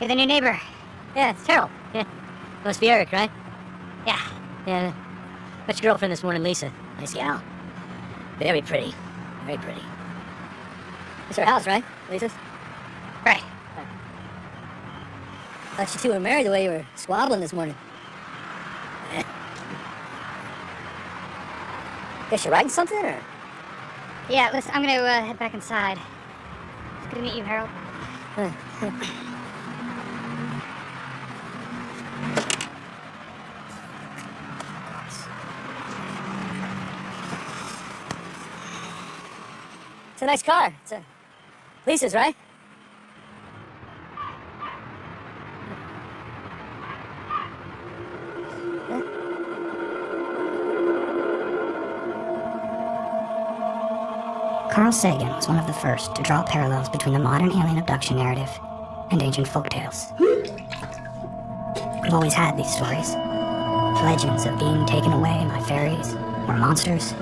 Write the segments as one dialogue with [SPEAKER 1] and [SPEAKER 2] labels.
[SPEAKER 1] at the new neighbor. Yeah, it's Harold. Yeah. Must be Eric, right? Yeah. Yeah. Met your girlfriend this morning, Lisa. Nice gal. Very pretty. Very pretty. It's her house, right, Lisa's? Right. Thought you two were married the way you were squabbling this morning. Guess you're writing something, or?
[SPEAKER 2] Yeah, listen, I'm gonna head back inside. It's good to meet you, Harold.
[SPEAKER 1] It's a nice car. It's a Lisa's, right?
[SPEAKER 3] Carl Sagan was one of the first to draw parallels between the modern alien abduction narrative and ancient folktales. We've always had these stories. Legends of being taken away by fairies or monsters.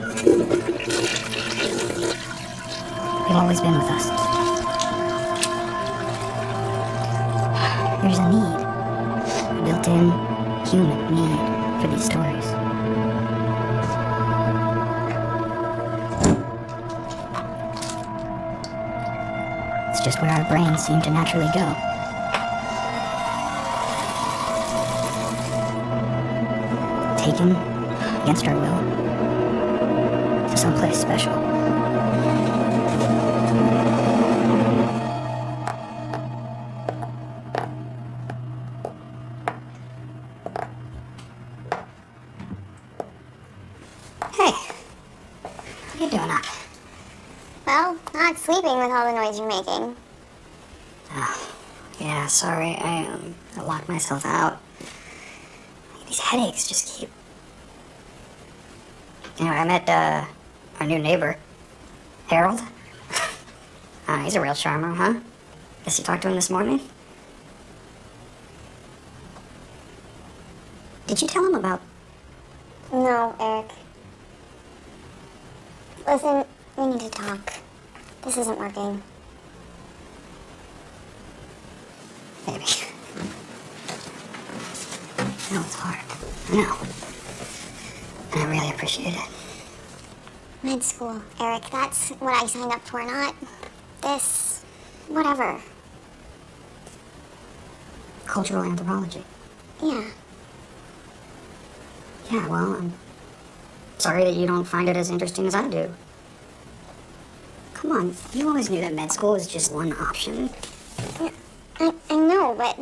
[SPEAKER 3] They've always been with us. There's a need, a built-in human need for these stories. It's just where our brains seem to naturally go. Taken against our will to someplace special. Hey, what are you doing up?
[SPEAKER 4] Well, not sleeping with all the noise you're making.
[SPEAKER 3] Oh, yeah, sorry, I locked myself out. These headaches just keep... Anyway, I met, our new neighbor, Harold. He's a real charmer, huh? Guess you talked to him this morning? Did you tell him about...
[SPEAKER 4] No, Eric. Listen, we need to talk. This isn't working.
[SPEAKER 3] Maybe. I know it's hard. I know. And I really appreciate it.
[SPEAKER 4] Med school, Eric. That's what I signed up for, not this... whatever.
[SPEAKER 3] Cultural anthropology.
[SPEAKER 4] Yeah.
[SPEAKER 3] Yeah, well, I'm sorry that you don't find it as interesting as I do. Come on, you always knew that med school was just one option.
[SPEAKER 4] Yeah, I know, but...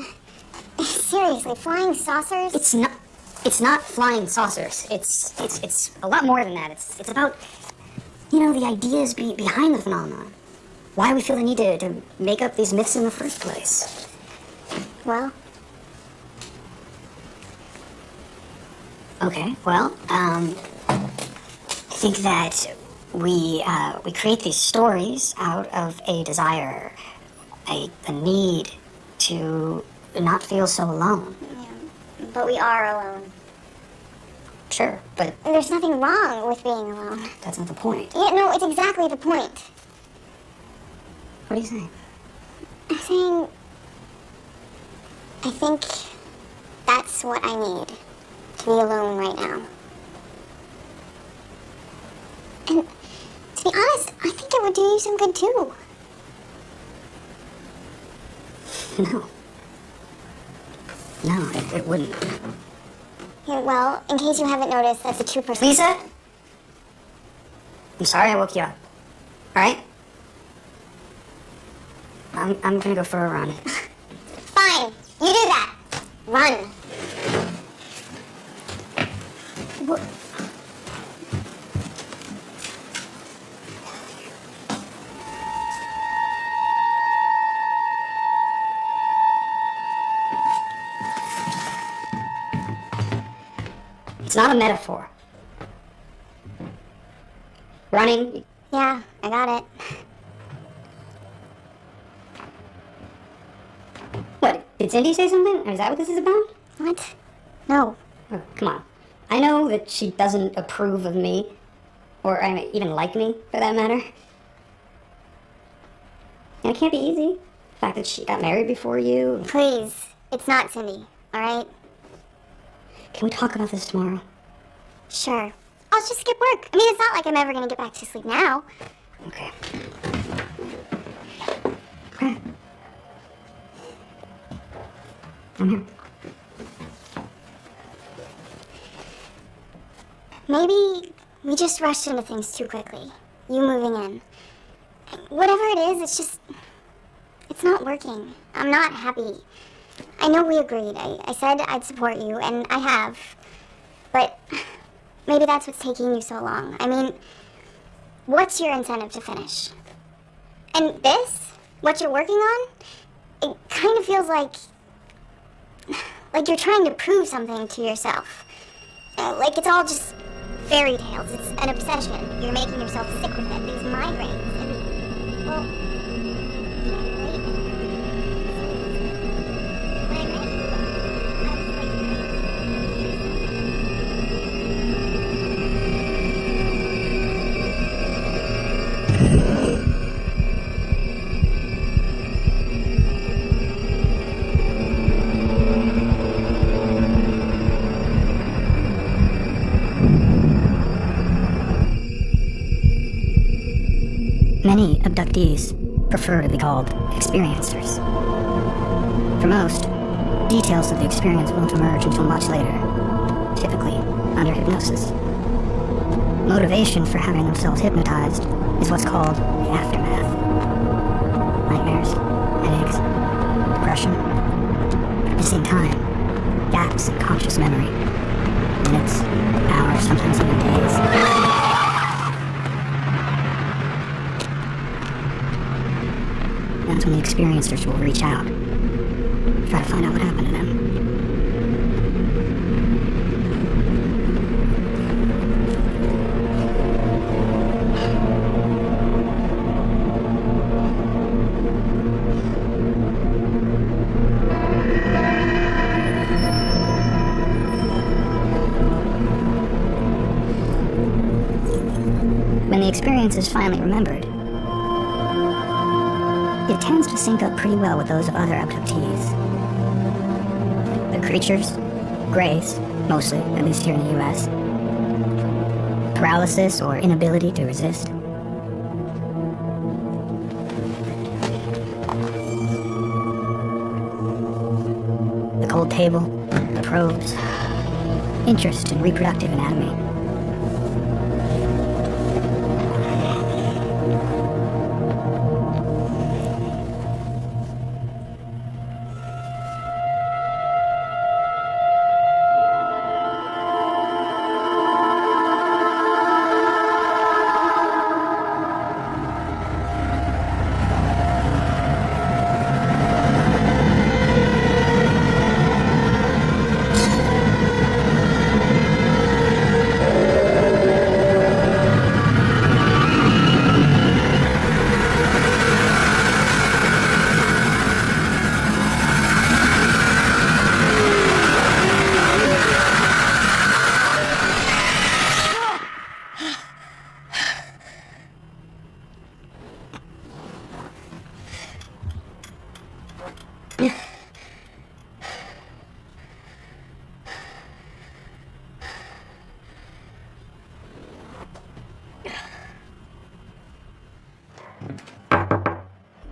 [SPEAKER 4] seriously, flying saucers?
[SPEAKER 3] It's not flying saucers. It's a lot more than that. It's about, you know, the ideas behind the phenomenon. Why we feel the need to make up these myths in the first place.
[SPEAKER 4] Well...
[SPEAKER 3] Okay, well, I think that we create these stories out of a desire, a need to not feel so alone.
[SPEAKER 4] Yeah, but we are alone.
[SPEAKER 3] Sure, but...
[SPEAKER 4] There's nothing wrong with being alone.
[SPEAKER 3] That's not the point.
[SPEAKER 4] Yeah, no, it's exactly the point.
[SPEAKER 3] What are you saying?
[SPEAKER 4] I'm saying... I think that's what I need. To be alone right now. And to be honest, I think it would do you some good too.
[SPEAKER 3] No, it wouldn't.
[SPEAKER 4] Yeah, well, in case you haven't noticed, that's a two-person...
[SPEAKER 3] Lisa? I'm sorry I woke you up. Alright? I'm gonna go for a run.
[SPEAKER 4] Fine, you do that. Run.
[SPEAKER 3] What? It's not a metaphor. Running.
[SPEAKER 4] Yeah, I got it.
[SPEAKER 3] What? Did Cindy say something? Is that what this is about?
[SPEAKER 4] What? No.
[SPEAKER 3] Oh, come on. I know that she doesn't approve of me, or even like me, for that matter. And it can't be easy. fact that she got married before you?
[SPEAKER 4] Please, it's not Cindy, alright?
[SPEAKER 3] Can we talk about this tomorrow?
[SPEAKER 4] Sure. I'll just skip work. I mean, it's not like I'm ever gonna get back to sleep now.
[SPEAKER 3] Okay. Okay. I'm here.
[SPEAKER 4] Maybe we just rushed into things too quickly. You moving in. Whatever it is, it's not working. I'm not happy. I know we agreed. I said I'd support you, and I have. But maybe that's what's taking you so long. I mean, what's your incentive to finish? And this, what you're working on, it kind of feels like you're trying to prove something to yourself. Like it's all just fairy tales. It's an obsession. You're making yourself sick with it. These migraines. And, well,
[SPEAKER 3] Many abductees prefer to be called experiencers. For most, details of the experience won't emerge until much later, typically under hypnosis. Motivation for having themselves hypnotized is what's called the aftermath. Nightmares, headaches, depression, missing time, gaps in conscious memory, minutes, hours, sometimes even days. That's when the experiencers will reach out, try to find out what happened to them. When the experience is finally remembered, it tends to sync up pretty well with those of other abductees. The creatures, grays, mostly, at least here in the US, paralysis or inability to resist. The cold table, the probes, interest in reproductive anatomy.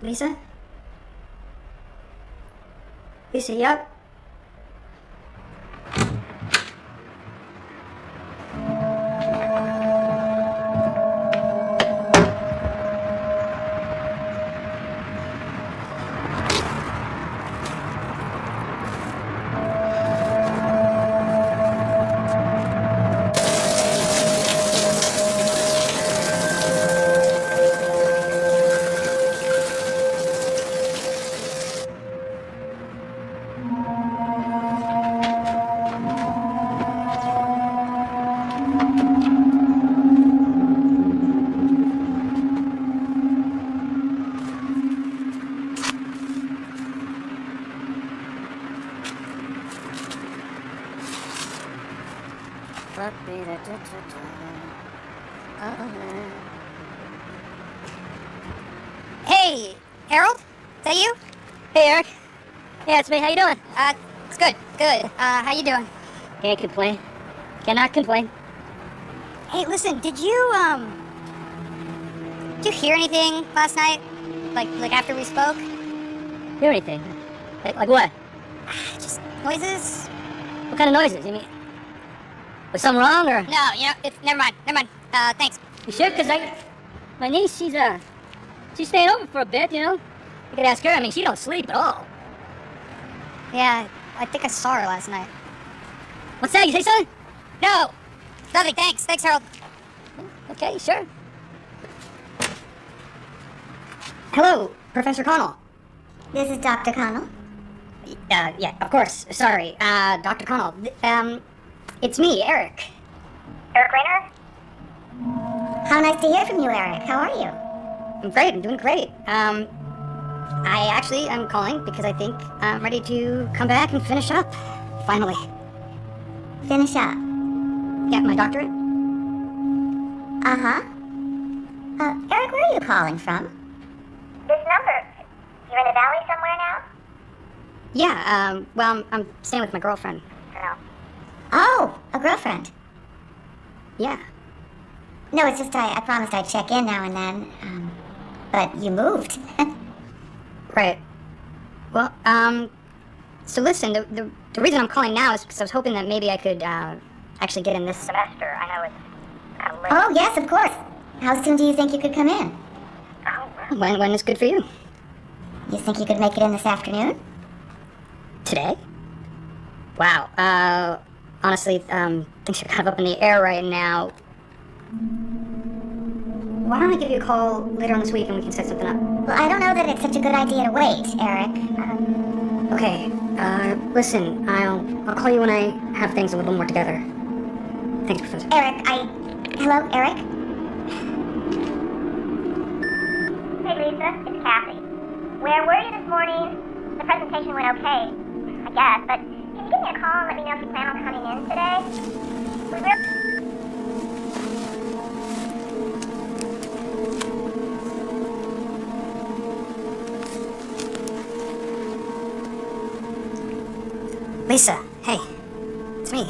[SPEAKER 3] Lisa? Lisa, you up?
[SPEAKER 2] Hey, Harold? Is that you?
[SPEAKER 1] Hey, Eric. Yeah, it's me. How you doing?
[SPEAKER 2] It's good. Good. How you doing?
[SPEAKER 1] Can't complain. Cannot complain.
[SPEAKER 2] Hey, listen, did you hear anything last night? Like after we spoke?
[SPEAKER 1] Hear anything? Like what?
[SPEAKER 2] Just noises?
[SPEAKER 1] What kind of noises? You mean, was something wrong, or?
[SPEAKER 2] No, never mind. Thanks.
[SPEAKER 1] You sure? Cause my niece, she's staying over for a bit, you know? You could ask her. I mean, she don't sleep at all.
[SPEAKER 2] Yeah, I think I saw her last night.
[SPEAKER 1] What's that? You say something?
[SPEAKER 2] No! Nothing, thanks. Thanks, Harold.
[SPEAKER 1] Okay, sure.
[SPEAKER 3] Hello, Professor Connell.
[SPEAKER 4] This is Dr. Connell.
[SPEAKER 3] Yeah, of course. Sorry, Dr. Connell. It's me, Eric.
[SPEAKER 4] Eric Rayner? How nice to hear from you, Eric. How are you?
[SPEAKER 3] I'm great. I'm doing great. I actually am calling because I think I'm ready to come back and finish up. Finally.
[SPEAKER 4] Finish up.
[SPEAKER 3] Get my doctorate.
[SPEAKER 4] Uh-huh. Eric, where are you calling from? This number. You're in the valley somewhere now?
[SPEAKER 3] Yeah, well, I'm staying with my girlfriend.
[SPEAKER 4] No. Oh, a girlfriend.
[SPEAKER 3] Yeah.
[SPEAKER 4] No, it's just I promised I'd check in now and then. But you moved.
[SPEAKER 3] Right. Well, so listen, the reason I'm calling now is because I was hoping that maybe I could, actually get in this semester. I know it's kind of late.
[SPEAKER 4] Oh, yes, of course. How soon do you think you could come in?
[SPEAKER 3] When is good for you?
[SPEAKER 4] You think you could make it in this afternoon?
[SPEAKER 3] Today? Wow, honestly, things are kind of up in the air right now. Why don't I give you a call later on this week and we can set something up?
[SPEAKER 4] Well, I don't know that it's such a good idea to wait, Eric.
[SPEAKER 3] Okay, listen, I'll call you when I have things a little more together. Thanks, Professor.
[SPEAKER 4] Eric, Hello, Eric? Hey, Lisa, it's Kathy. Where were you this morning? The presentation went okay, I guess, but can you give me a call and let me know if you plan on coming in today? We will...
[SPEAKER 3] Lisa, hey, it's me.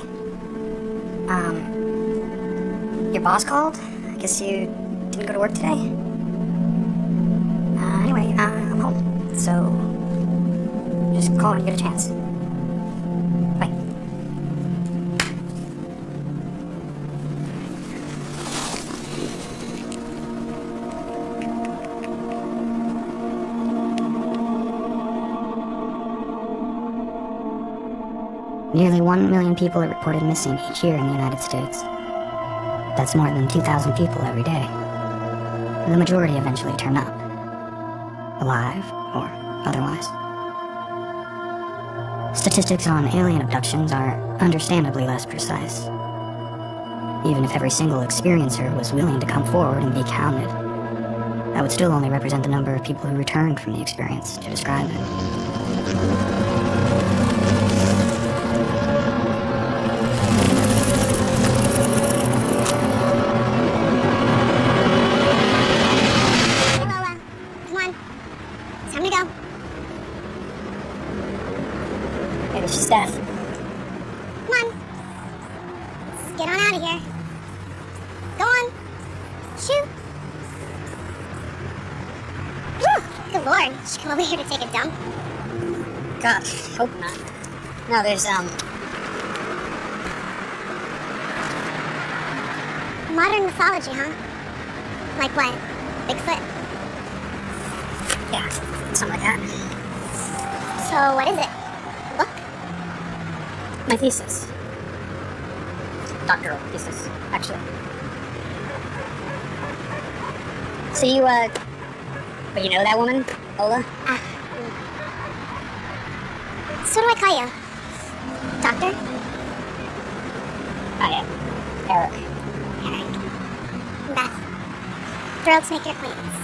[SPEAKER 3] Your boss called? I guess you didn't go to work today? Anyway, I'm home, so just call when you get a chance. Bye. Nearly 1 million people are reported missing each year in the United States. That's more than 2,000 people every day. The majority eventually turn up, alive or otherwise. Statistics on alien abductions are understandably less precise. Even if every single experiencer was willing to come forward and be counted, that would still only represent the number of people who returned from the experience to describe it. Maybe she's deaf.
[SPEAKER 4] Come on. Let's get on out of here. Go on. Shoot. Whew. Good lord. She come over here to take a dump.
[SPEAKER 3] Gosh, hope not. No, there's,
[SPEAKER 4] Modern mythology, huh? Like what? Bigfoot?
[SPEAKER 3] yeah, something like that.
[SPEAKER 4] So what is it? Book?
[SPEAKER 3] My thesis. Doctoral thesis, actually. So but you know that woman, Ola?
[SPEAKER 4] So do I call you? Doctor?
[SPEAKER 3] I am. Eric.
[SPEAKER 4] Eric. Beth. Thrilled to make your acquaintance.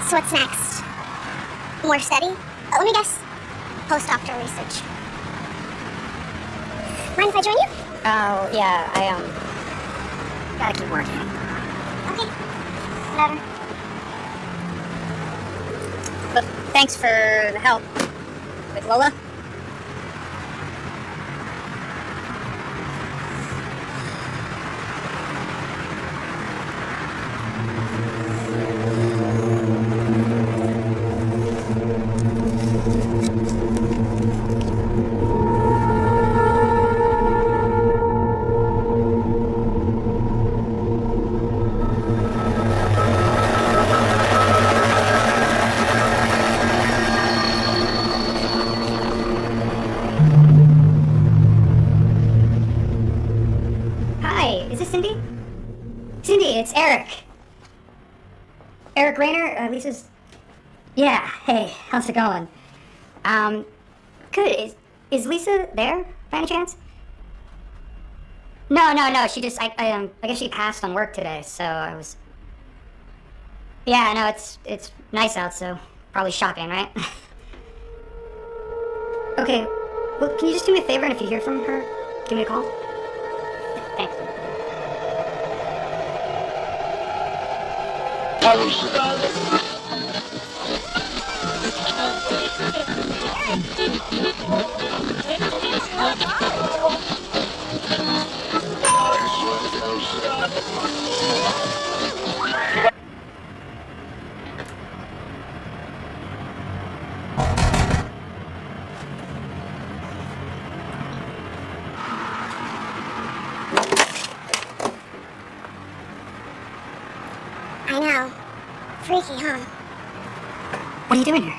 [SPEAKER 4] So what's next? More study? Let me guess. Postdoctoral research. Mind if I join you?
[SPEAKER 3] Oh, yeah, Gotta keep working.
[SPEAKER 4] Okay. Whatever.
[SPEAKER 2] But thanks for the help with Lola. Hi, is this Cindy? Cindy, it's Eric. Eric Rayner, Lisa's... Yeah, hey, how's it going? Good. Is Lisa there, by any chance? No, she just, I guess she passed on work today, so I was... Yeah, no, it's nice out, so probably shopping, right? Okay, well, can you just do me a favor, and if you hear from her, give me a call? Thanks.
[SPEAKER 4] I know. Freaky, huh?
[SPEAKER 3] What are you doing here?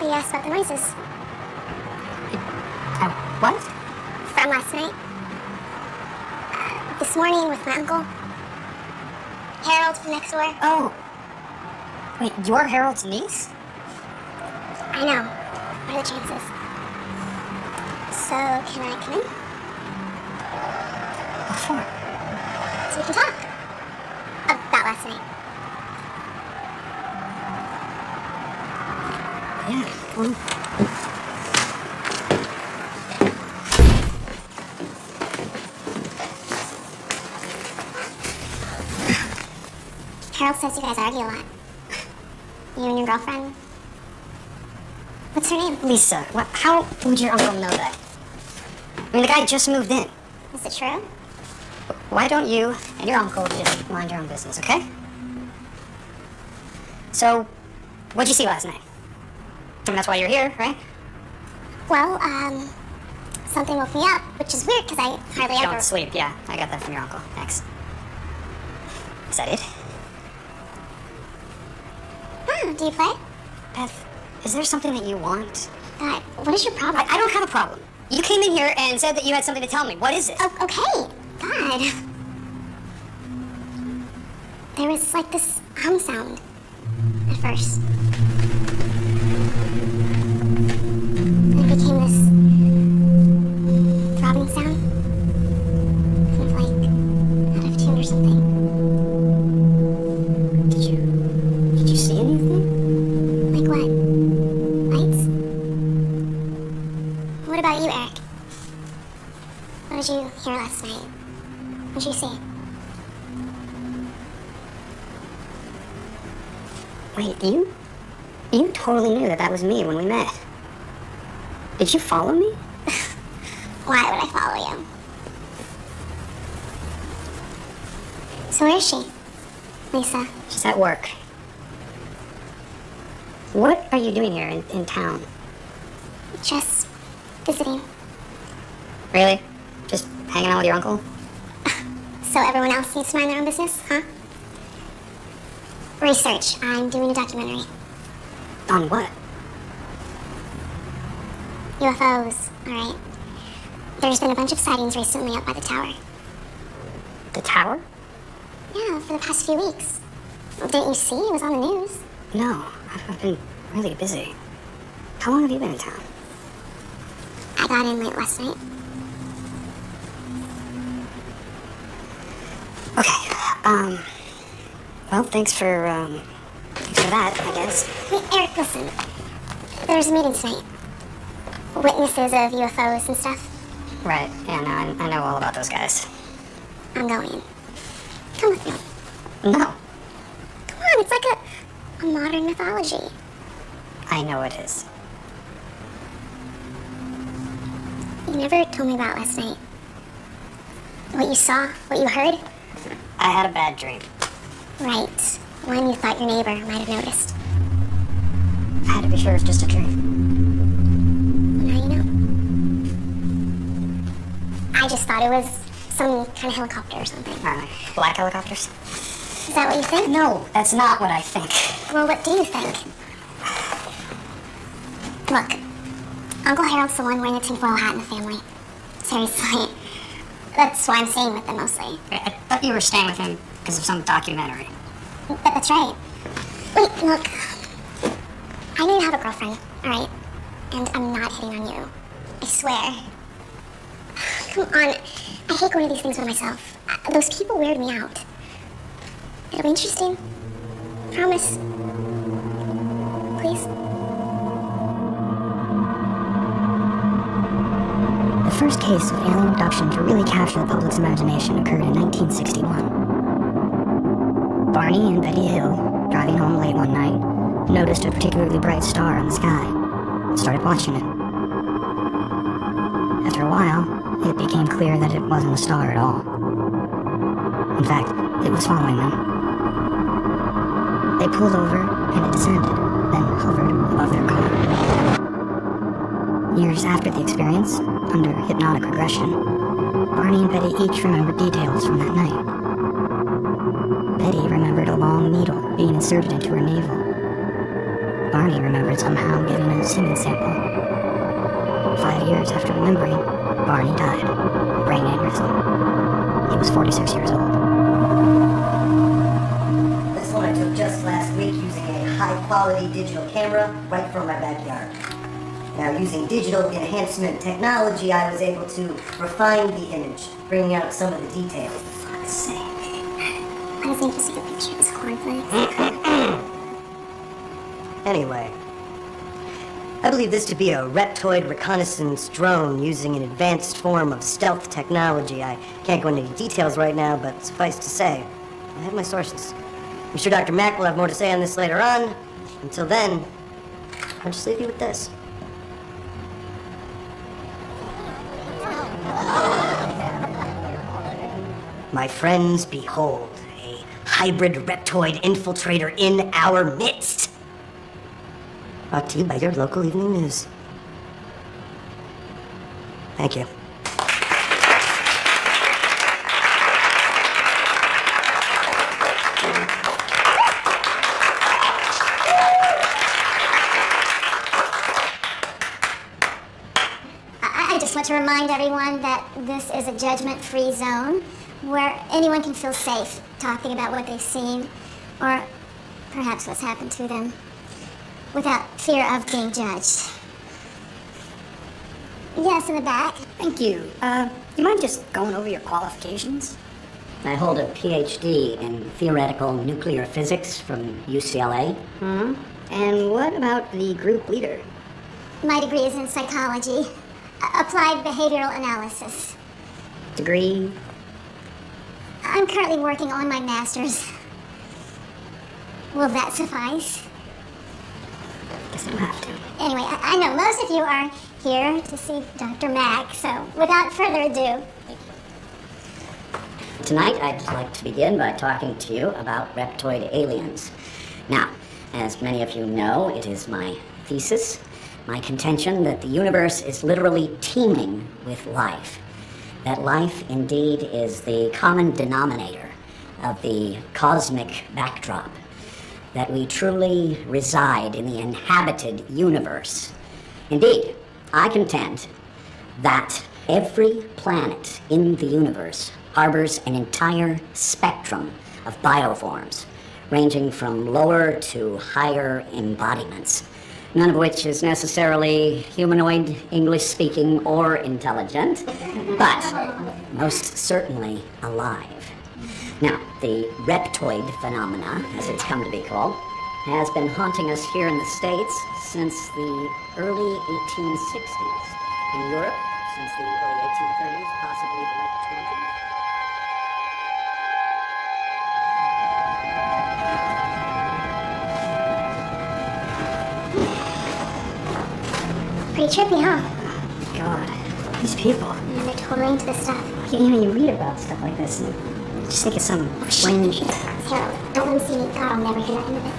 [SPEAKER 4] We asked about the noises
[SPEAKER 3] What?
[SPEAKER 4] from last night. This morning with my uncle. Harold from next door.
[SPEAKER 3] Oh. Wait, you're Harold's niece?
[SPEAKER 4] I know. What are the chances? So, can I come in?
[SPEAKER 3] What for?
[SPEAKER 4] So we can talk. About last night.
[SPEAKER 3] Yeah, well...
[SPEAKER 4] Harold says you guys argue a lot. You and your girlfriend. What's her name?
[SPEAKER 3] Lisa, how would your uncle know that? I mean, the guy just moved in.
[SPEAKER 4] Is it true?
[SPEAKER 3] Why don't you and your uncle just mind your own business, okay? So, what'd you see last night? I mean, that's why you're here, right?
[SPEAKER 4] Well, something woke me up, which is weird because I hardly ever...
[SPEAKER 3] Don't sleep, yeah. I got that from your uncle. Thanks. Is that it?
[SPEAKER 4] Oh, do you play?
[SPEAKER 3] Beth, is there something that you want?
[SPEAKER 4] God, what is your problem?
[SPEAKER 3] I don't have a problem. You came in here and said that you had something to tell me. What is it?
[SPEAKER 4] Oh, okay. God. There was like this hum sound at first. Then it became this throbbing sound. Kind of like out of tune or something.
[SPEAKER 3] Did you see anything?
[SPEAKER 4] Like what? Lights? What about you, Eric? What did you hear last night? What did you see?
[SPEAKER 3] Wait, you totally knew that that was me when we met. Did you follow me?
[SPEAKER 4] Why would I follow you? So where is she? Lisa.
[SPEAKER 3] She's at work. What are you doing here in town?
[SPEAKER 4] Just visiting.
[SPEAKER 3] Really? Just hanging out with your uncle?
[SPEAKER 4] So everyone else needs to mind their own business, huh? Research. I'm doing a documentary.
[SPEAKER 3] On what?
[SPEAKER 4] UFOs, alright. There's been a bunch of sightings recently up by the tower.
[SPEAKER 3] The tower?
[SPEAKER 4] Yeah, for the past few weeks. Didn't you see? It was on the news.
[SPEAKER 3] No, I've been really busy. How long have you been in town?
[SPEAKER 4] I got in late last night.
[SPEAKER 3] Okay, well, thanks for that, I guess.
[SPEAKER 4] Wait, Eric, listen. There's a meeting tonight. Witnesses of UFOs and stuff.
[SPEAKER 3] Right, yeah, no, I know all about those guys.
[SPEAKER 4] I'm going. Come with me.
[SPEAKER 3] No,
[SPEAKER 4] Come on, it's like a modern mythology.
[SPEAKER 3] I know it is.
[SPEAKER 4] You never told me about last night. What you saw, what you heard.
[SPEAKER 3] I had a bad dream.
[SPEAKER 4] Right. One you thought your neighbor might have noticed.
[SPEAKER 3] I had to be sure it's just a dream.
[SPEAKER 4] Now you know. I just thought it was some kind of helicopter or something.
[SPEAKER 3] Black helicopters?
[SPEAKER 4] Is that what you think?
[SPEAKER 3] No, that's not what I think.
[SPEAKER 4] Well, what do you think? Look, Uncle Harold's the one wearing the tinfoil hat in the family. Seriously. That's why I'm staying with them mostly.
[SPEAKER 3] I thought you were staying with him because of some documentary.
[SPEAKER 4] That's right. Wait, look. I know you have a girlfriend, alright? And I'm not hitting on you. I swear. Come on. I hate going to these things by myself. Those people weird me out. It'll be interesting. Promise. Please.
[SPEAKER 3] The first case of alien abduction to really capture the public's imagination occurred in 1961. Barney and Betty Hill, driving home late one night, noticed a particularly bright star in the sky and started watching it. After a while, it became clear that it wasn't a star at all. In fact, it was following them. They pulled over and it descended, then hovered above their car. Years after the experience, under hypnotic regression, Barney and Betty each remembered details from that night. Betty remembered a long needle being inserted into her navel. Barney remembered somehow getting a semen sample. 5 years after remembering, Barney died of a brain aneurysm. He was 46 years old.
[SPEAKER 5] This one I took just last week using a high-quality digital camera right from my backyard. Now, using digital enhancement technology, I was able to refine the image, bringing out some of the details.
[SPEAKER 4] Fuck's sake. I just need to see a picture of this cornflakes.
[SPEAKER 5] Anyway, I believe this to be a reptoid reconnaissance drone using an advanced form of stealth technology. I can't go into any details right now, but suffice to say, I have my sources. I'm sure Dr. Mack will have more to say on this later on. Until then, I'll just leave you with this. My friends, behold, a hybrid reptoid infiltrator in our midst. Brought to you by your local evening news. Thank you.
[SPEAKER 4] I just want to remind everyone that this is a judgment-free zone where anyone can feel safe talking about what they've seen or perhaps what's happened to them without fear of being judged. Yes, in the back.
[SPEAKER 3] Thank you. You mind just going over your qualifications?
[SPEAKER 1] I hold a PhD in theoretical nuclear physics from UCLA.
[SPEAKER 3] And what about the group leader?
[SPEAKER 4] My degree is in psychology, applied behavioral analysis.
[SPEAKER 3] Degree?
[SPEAKER 4] I'm currently working on my master's. Will that suffice?
[SPEAKER 3] Guess I'll have to.
[SPEAKER 4] Anyway, I know most of you are here to see Dr. Mack, so without further ado,
[SPEAKER 1] Tonight, I'd like to begin by talking to you about reptoid aliens. Now, as many of you know, it is my thesis, my contention that the universe is literally teeming with life. That life, indeed, is the common denominator of the cosmic backdrop. That we truly reside in the inhabited universe. Indeed, I contend that every planet in the universe harbors an entire spectrum of bioforms, ranging from lower to higher embodiments, none of which is necessarily humanoid, English-speaking, or intelligent, but most certainly alive. Now, the reptoid phenomena, as it's come to be called, has been haunting us here in the States since the early 1860s. In Europe, since the early 1830s, possibly the late 20s.
[SPEAKER 4] Pretty trippy, huh?
[SPEAKER 3] God, these people.
[SPEAKER 4] Yeah, they're totally into this stuff.
[SPEAKER 3] You read about stuff like this and you just think it's some fringe.
[SPEAKER 4] Harold, don't let him see me. God, I'll never hear that end of it.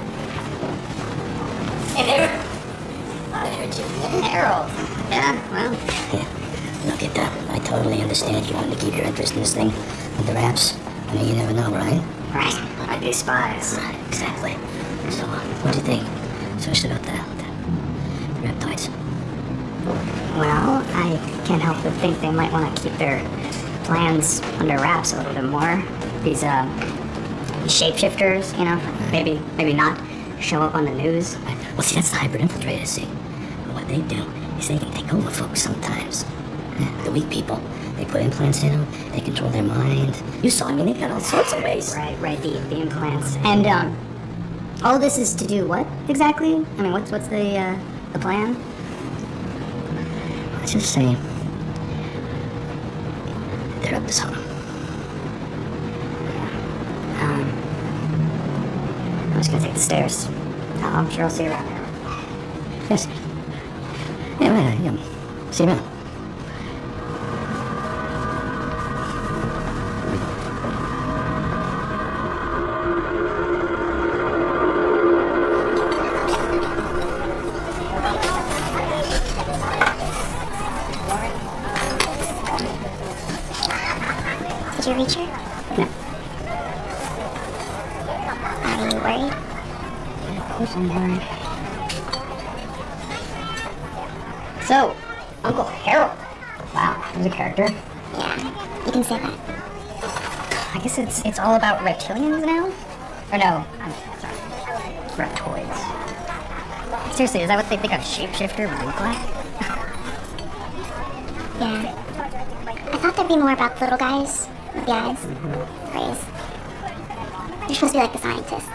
[SPEAKER 1] Hey there. I heard you.
[SPEAKER 3] Harold. Yeah, well.
[SPEAKER 1] Yeah, look at that. I totally understand you want to keep your interest in this thing under wraps. I mean, you never know, right?
[SPEAKER 3] Right. I'd be spies.
[SPEAKER 1] Right, exactly. So, what do you think? Especially about the reptiles.
[SPEAKER 3] Well, I can't help but think they might want to keep their plans under wraps a little bit more. These shapeshifters, you know, maybe not show up on the news.
[SPEAKER 1] Well, see, that's the hybrid infiltrators, see. What they do is they can take over folks sometimes. Yeah, the weak people. They put implants in them, they control their mind. You saw, I mean, they've got all sorts of ways.
[SPEAKER 3] Right, the implants. And all this is to do what exactly? I mean, what's the plan?
[SPEAKER 1] Let's just say they're up to something.
[SPEAKER 3] I'm just gonna take the stairs. I'm sure I'll see you around.
[SPEAKER 1] Yes. Yeah, right, yeah. See you around.
[SPEAKER 4] Did you reach her?
[SPEAKER 3] No.
[SPEAKER 4] Are you worried?
[SPEAKER 3] Of course I'm worried. So, Uncle Harold. Wow, he's a character.
[SPEAKER 4] Yeah, you can say that.
[SPEAKER 3] I guess it's all about reptilians now? Or no, I'm sorry. Reptoids. Seriously, is that what they think a shapeshifter would look like?
[SPEAKER 4] Yeah. I thought there'd be more about the little guys with the eyes. Rays. They're supposed to be like the scientists.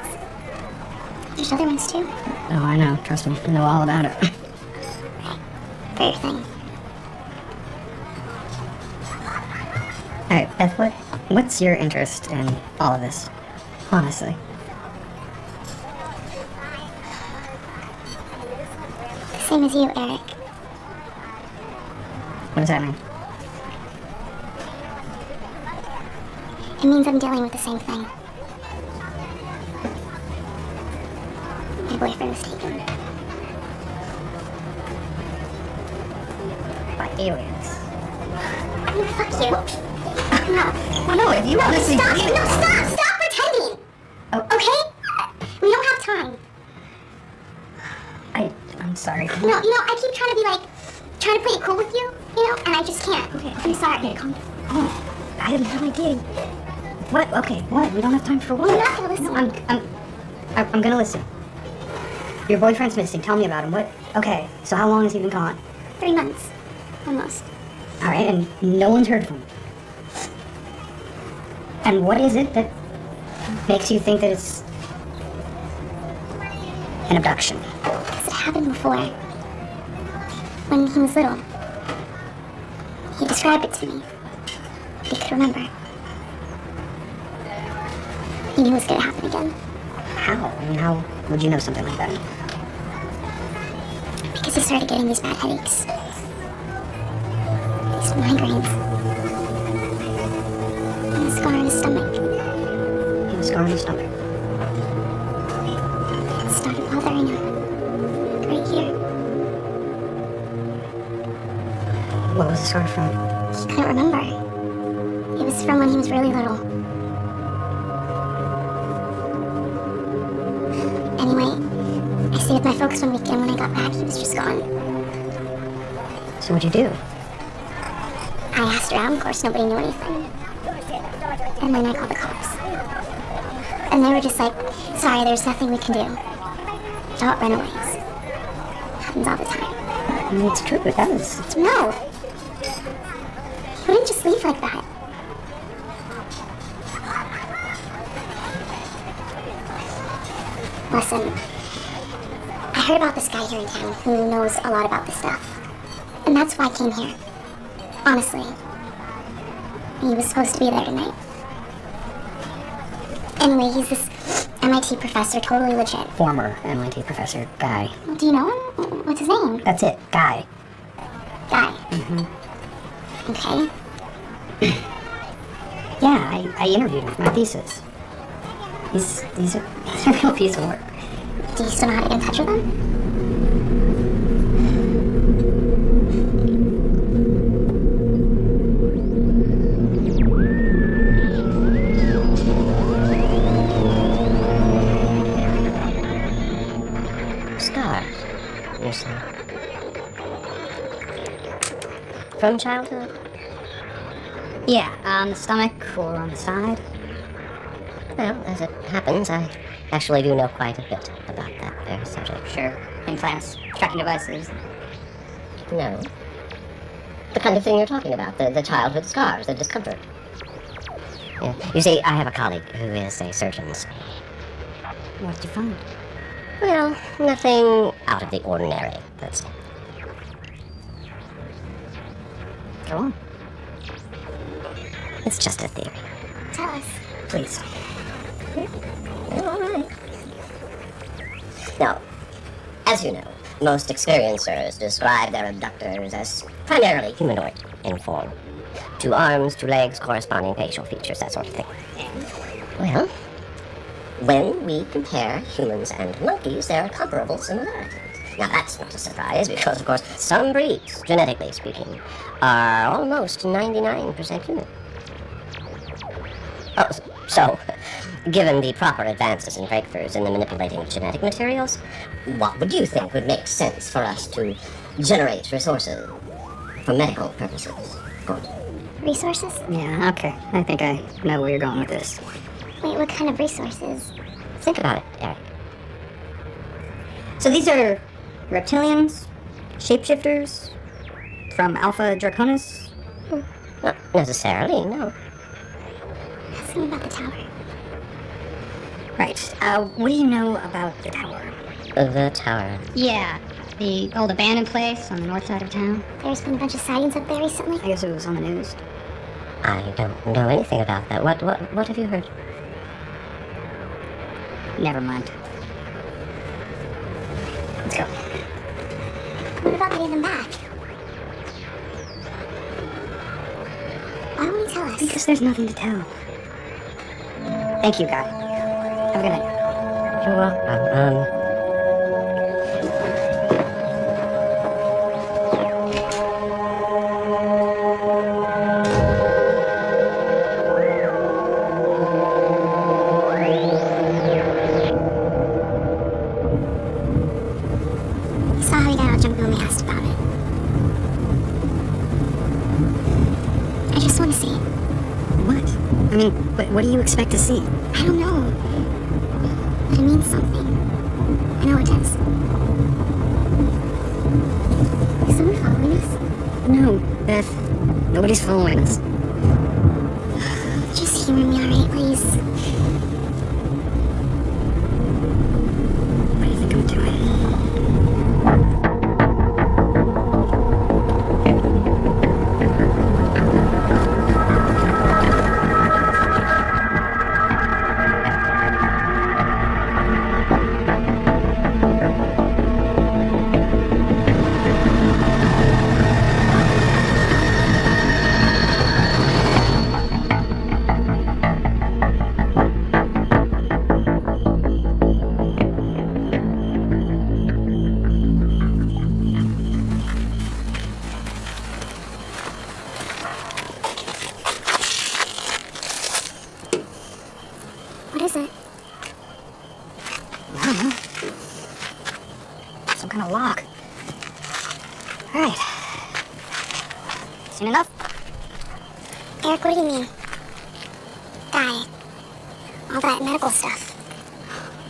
[SPEAKER 4] There's other ones too.
[SPEAKER 3] Oh, I know. Trust me. I know all about it.
[SPEAKER 4] For your thing.
[SPEAKER 3] Alright, Beth, what's your interest in all of this? Honestly.
[SPEAKER 4] Same as you, Eric.
[SPEAKER 3] What does that mean?
[SPEAKER 4] It means I'm dealing with the same thing. My boyfriend was taken.
[SPEAKER 3] By aliens.
[SPEAKER 4] No, fuck you. No.
[SPEAKER 3] Well, no, if you honestly...
[SPEAKER 4] Stop! No, stop pretending!
[SPEAKER 3] Oh.
[SPEAKER 4] Okay? We don't have time.
[SPEAKER 3] I'm sorry.
[SPEAKER 4] No, I keep trying to be like, trying to play it cool with you, and I just can't.
[SPEAKER 3] Okay,
[SPEAKER 4] I'm sorry.
[SPEAKER 3] Okay, calm down. Oh, I have no idea. What? Okay, what? We don't have time for what?
[SPEAKER 4] You're not gonna listen.
[SPEAKER 3] No, I'm gonna listen. Your boyfriend's missing. Tell me about him. What? Okay, so how long has he been gone?
[SPEAKER 4] 3 months. Almost.
[SPEAKER 3] All right, and no one's heard from him. And what is it that makes you think that it's an abduction?
[SPEAKER 4] Because it happened before. When he was little. He described it to me. He could remember. He knew it was gonna happen again.
[SPEAKER 3] How? I mean, how would you know something like that?
[SPEAKER 4] Because he started getting these bad headaches. These migraines. And a scar on his stomach.
[SPEAKER 3] He has a scar on his stomach.
[SPEAKER 4] It started bothering him. Right here.
[SPEAKER 3] What was the scar from?
[SPEAKER 4] He couldn't remember. It was from when he was really little. Anyway, I stayed with my folks one weekend. When I got back, he was just gone.
[SPEAKER 3] So what'd you do?
[SPEAKER 4] I asked around, of course, nobody knew anything. And then I called the cops. And they were just like, sorry, there's nothing we can do. Don't runaways. Happens all the time.
[SPEAKER 3] I mean, it's true, it does.
[SPEAKER 4] No! He wouldn't just leave like that. Listen, I heard about this guy here in town who knows a lot about this stuff. And that's why I came here. Honestly. He was supposed to be there tonight. Anyway, he's this MIT professor, totally legit.
[SPEAKER 3] Former MIT professor, Guy.
[SPEAKER 4] Do you know him? What's his name?
[SPEAKER 3] That's it, Guy.
[SPEAKER 4] Okay.
[SPEAKER 3] Yeah, I interviewed him for my thesis. He's a real piece of work.
[SPEAKER 4] Do you still know how to get in touch with them?
[SPEAKER 6] Scars, you say? From childhood?
[SPEAKER 2] Yeah, on the stomach or on the side.
[SPEAKER 6] Well, as it happens, I actually do know quite a bit about that very subject.
[SPEAKER 2] Sure. Implants, tracking devices.
[SPEAKER 6] No. The kind of thing you're talking about, the childhood scars, the discomfort. Yeah. You see, I have a colleague who is a surgeon.
[SPEAKER 3] What did you find?
[SPEAKER 6] Well, nothing out of the ordinary, let's say.
[SPEAKER 3] Go on.
[SPEAKER 6] It's just a theory.
[SPEAKER 4] Tell us.
[SPEAKER 3] Please.
[SPEAKER 6] All right. Now, as you know, most experiencers describe their abductors as primarily humanoid in form. 2 arms, 2 legs, corresponding facial features, that sort of thing. Well, when we compare humans and monkeys, there are comparable similarities. Now, that's not a surprise, because, of course, some breeds, genetically speaking, are almost 99% human. Oh, so, given the proper advances and breakthroughs in the manipulating of genetic materials, what would you think would make sense for us to generate resources for medical purposes? Good.
[SPEAKER 4] Resources?
[SPEAKER 2] Yeah, okay. I think I know where you're going with this.
[SPEAKER 4] Wait, what kind of resources?
[SPEAKER 6] Think about it, Eric.
[SPEAKER 2] So these are reptilians? Shapeshifters? From Alpha Draconis?
[SPEAKER 6] Not necessarily, no.
[SPEAKER 4] Something about the tower.
[SPEAKER 2] Right. What do you know about the tower?
[SPEAKER 6] The tower.
[SPEAKER 2] Yeah, the old abandoned place on the north side of town.
[SPEAKER 4] There's been a bunch of sightings up there recently.
[SPEAKER 2] I guess it was on the news.
[SPEAKER 6] I don't know anything about that. What have you heard?
[SPEAKER 2] Never mind. Let's go.
[SPEAKER 4] What about getting them back? Why won't you tell us?
[SPEAKER 2] Because there's nothing to tell. Thank you, Guy. Have a good night.
[SPEAKER 6] You're welcome.
[SPEAKER 4] You saw how he got all jumpy when we asked about it. I just want to see.
[SPEAKER 2] What? I mean, what do you expect to see?
[SPEAKER 4] I don't know. But it means something. I know it does. Is someone following us?
[SPEAKER 2] No, Beth. Nobody's following us.
[SPEAKER 4] Just humor me, alright, please?
[SPEAKER 2] What do you think I'm doing?
[SPEAKER 4] What is it?
[SPEAKER 2] I don't know. Some kind of lock. Alright. Seen enough?
[SPEAKER 4] Eric, what do you mean? Guy. All that medical stuff.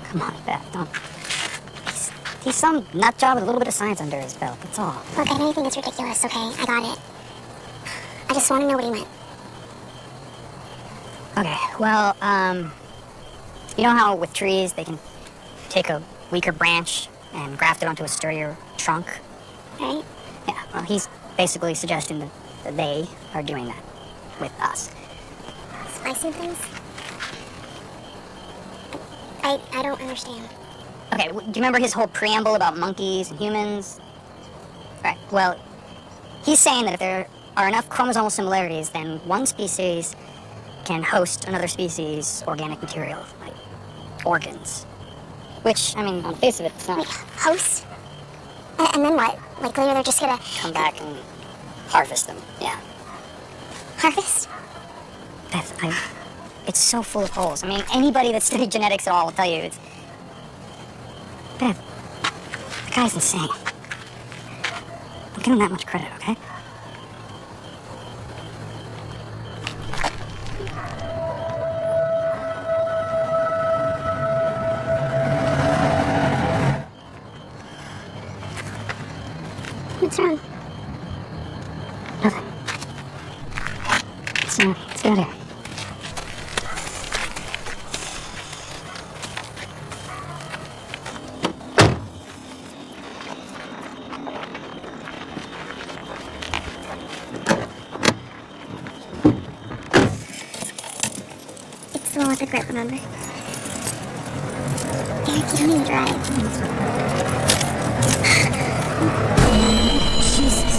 [SPEAKER 2] Come on, Beth, don't. He's some nut job with a little bit of science under his belt, that's all.
[SPEAKER 4] Look, I know you think it's ridiculous, okay? I got it. I just want to know what he meant.
[SPEAKER 2] Okay, well, you know how with trees they can take a weaker branch and graft it onto a sturdier trunk?
[SPEAKER 4] Right?
[SPEAKER 2] Yeah, well, he's basically suggesting that they are doing that with us.
[SPEAKER 4] Splicing things? I don't understand.
[SPEAKER 2] Okay, do you remember his whole preamble about monkeys and humans? Right, well,
[SPEAKER 3] He's saying that if there are enough chromosomal similarities, then one species can host another species' organic material, like organs. Which, I mean, on the face of it, it's not.
[SPEAKER 4] Wait, host? And then what? Like later they're just gonna
[SPEAKER 3] Come back and harvest them, yeah.
[SPEAKER 4] harvest?
[SPEAKER 3] Beth, it's so full of holes. I mean, anybody that studied genetics at all will tell you it's... Beth, the guy's insane. Don't give him that much credit, okay?
[SPEAKER 4] What's wrong?
[SPEAKER 3] Nothing. Let's get out of here.
[SPEAKER 4] It's the one with the grip, remember? Eric, you don't even drive.
[SPEAKER 3] Jesus.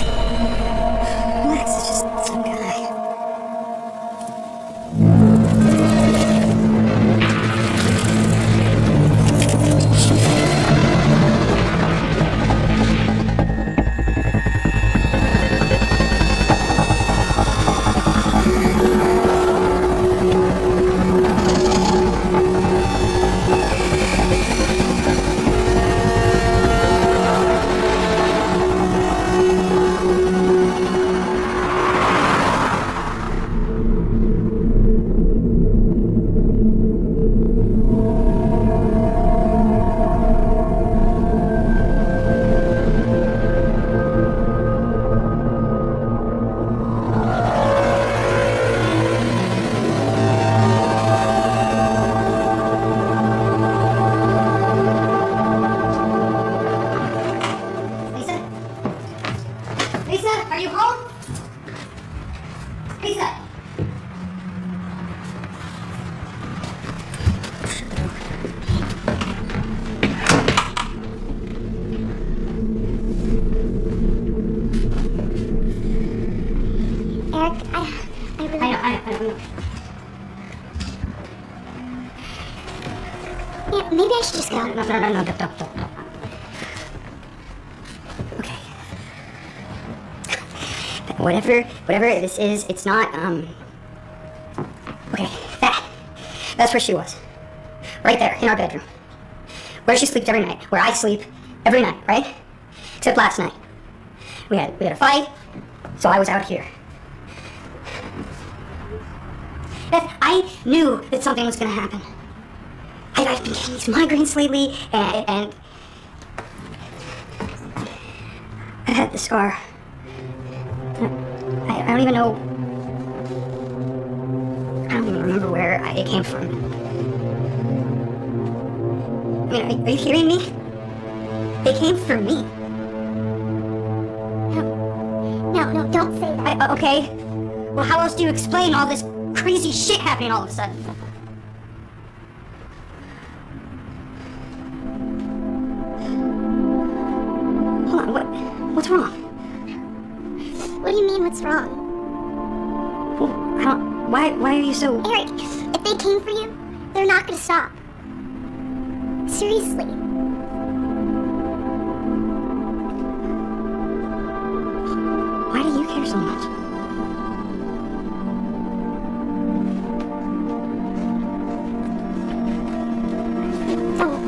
[SPEAKER 3] Relax, it's just some guy.
[SPEAKER 2] Lisa, are you home? Lisa!
[SPEAKER 4] Eric, I really...
[SPEAKER 2] I know.
[SPEAKER 4] Yeah, maybe I should just go.
[SPEAKER 2] No, don't.
[SPEAKER 3] Okay. Whatever this is, it's not, Okay, that's where she was. Right there, in our bedroom. Where she sleeps every night. Where I sleep every night, right? Except last night. We had a fight, so I was out here. Beth, I knew that something was gonna happen. I've been getting these migraines lately, and I had the scar. I don't even know. I don't even remember where it came from. I mean, are you hearing me? They came for me.
[SPEAKER 4] No, don't say that.
[SPEAKER 3] Okay. Well, how else do you explain all this crazy shit happening all of a sudden? Hold on, what's wrong?
[SPEAKER 4] What do you mean, what's wrong?
[SPEAKER 3] Well, I don't... Why are you so...
[SPEAKER 4] Eric, if they came for you, they're not gonna stop. Seriously.
[SPEAKER 3] Why do you care so much?
[SPEAKER 4] Don't.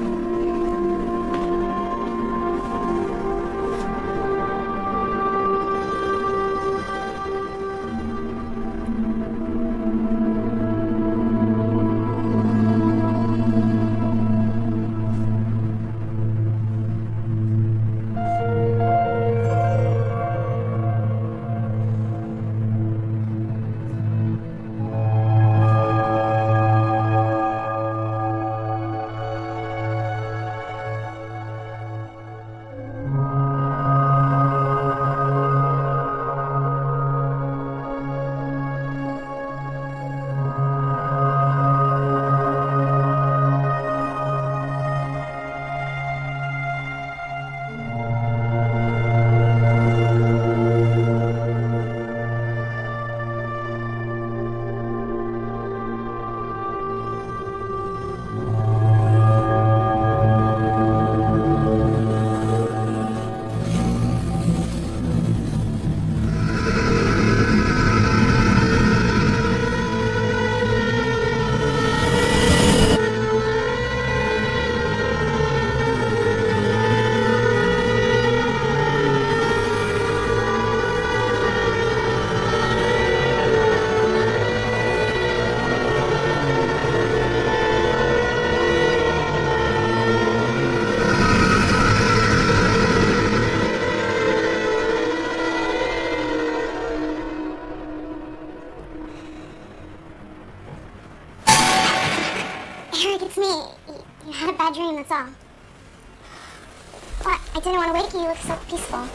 [SPEAKER 4] didn't want to wake you. You look so peaceful.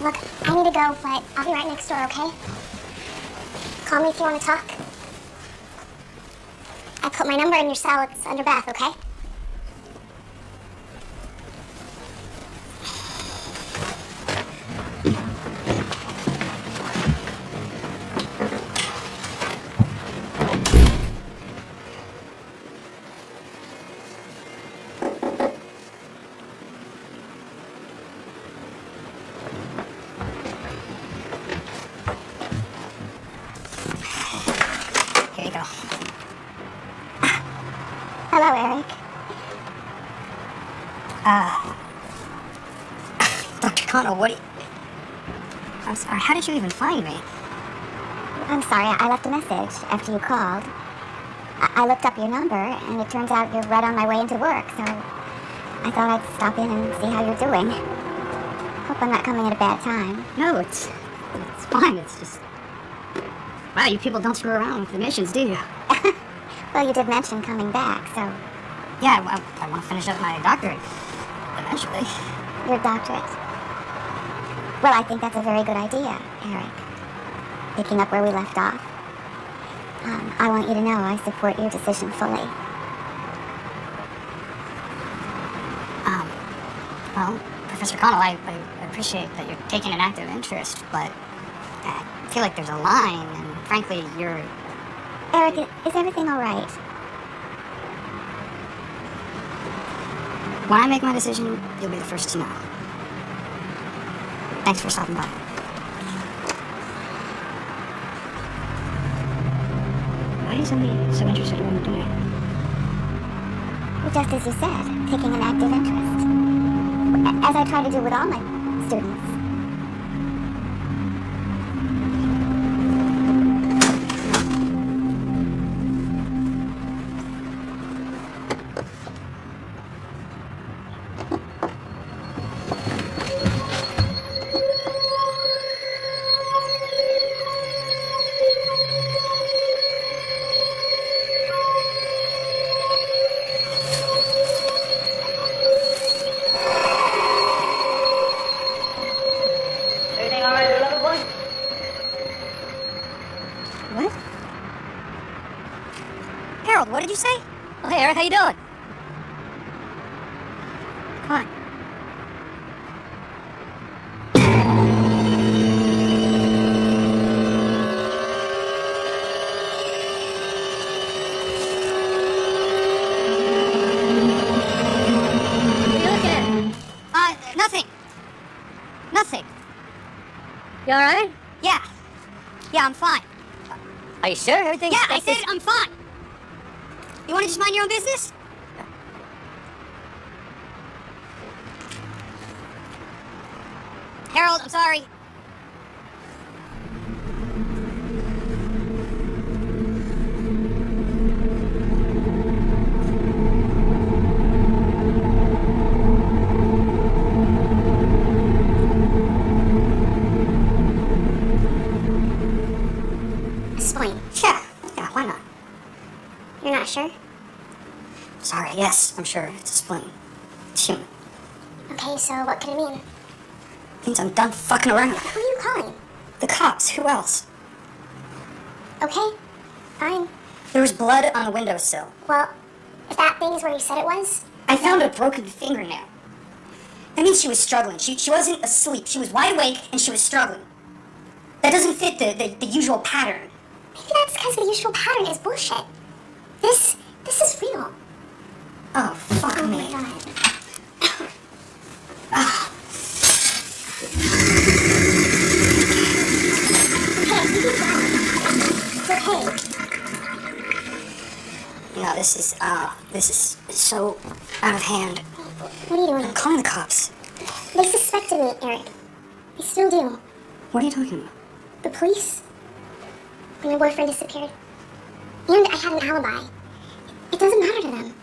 [SPEAKER 4] Look, I need to go, but I'll be right next door, okay? Call me if you want to talk. I put my number in your cell. It's under Beth, okay?
[SPEAKER 3] Here you go.
[SPEAKER 4] Hello, Eric.
[SPEAKER 3] Dr. Connell, what do you... I'm sorry, how did you even find me?
[SPEAKER 4] I'm sorry, I left a message after you called. I looked up your number, and it turns out you're right on my way into work, so I thought I'd stop in and see how you're doing. Hope I'm not coming at a bad time.
[SPEAKER 3] No, it's fine, it's just... Wow, you people don't screw around with the missions, do you?
[SPEAKER 4] Well, you did mention coming back, so...
[SPEAKER 3] Yeah, I want to finish up my doctorate. Eventually.
[SPEAKER 4] Your doctorate. Well, I think that's a very good idea, Eric. Picking up where we left off. I want you to know I support your decision fully.
[SPEAKER 3] Well, Professor Connell, I appreciate that you're taking an active interest, but I feel like there's a line, and frankly, you're...
[SPEAKER 4] Eric, is everything all right?
[SPEAKER 3] When I make my decision, you'll be the first to know. Thanks for stopping by. Why are you suddenly so interested in what I'm doing?
[SPEAKER 4] Just as you said, taking an active interest. As I try to do with all my students.
[SPEAKER 1] Everything all right, lover boy?
[SPEAKER 3] What? Harold, what did you say?
[SPEAKER 1] Oh, hey, Eric, how you doing?
[SPEAKER 3] Fine.
[SPEAKER 1] What are you looking at?
[SPEAKER 3] Nothing. Nothing.
[SPEAKER 1] You all right?
[SPEAKER 3] Yeah. Yeah, I'm fine.
[SPEAKER 1] Are you sure? Everything's...
[SPEAKER 3] Yeah, I said I'm fine. You want to just mind your own business? Harold, I'm sorry.
[SPEAKER 4] Explain.
[SPEAKER 3] Yeah, why not?
[SPEAKER 4] You're not sure?
[SPEAKER 3] Sorry, yes, I'm sure. It's a spleen. It's human.
[SPEAKER 4] Okay, so what could it mean?
[SPEAKER 3] It means I'm done fucking around.
[SPEAKER 4] Who are you calling?
[SPEAKER 3] The cops, who else?
[SPEAKER 4] Okay, fine.
[SPEAKER 3] There was blood on the windowsill.
[SPEAKER 4] Well, if that thing is where you said it was,
[SPEAKER 3] I found a broken fingernail. That means she was struggling. She wasn't asleep. She was wide awake and she was struggling. That doesn't fit the usual pattern.
[SPEAKER 4] maybe that's because the usual pattern is bullshit. This is real.
[SPEAKER 3] Oh, fuck
[SPEAKER 4] Oh
[SPEAKER 3] me.
[SPEAKER 4] my god. It's okay.
[SPEAKER 3] No, this is so out of hand.
[SPEAKER 4] What are you doing?
[SPEAKER 3] I'm calling the cops.
[SPEAKER 4] They suspected me, Eric. They still do.
[SPEAKER 3] What are you talking about?
[SPEAKER 4] The police? When your boyfriend disappeared. And I had an alibi. It doesn't matter to them.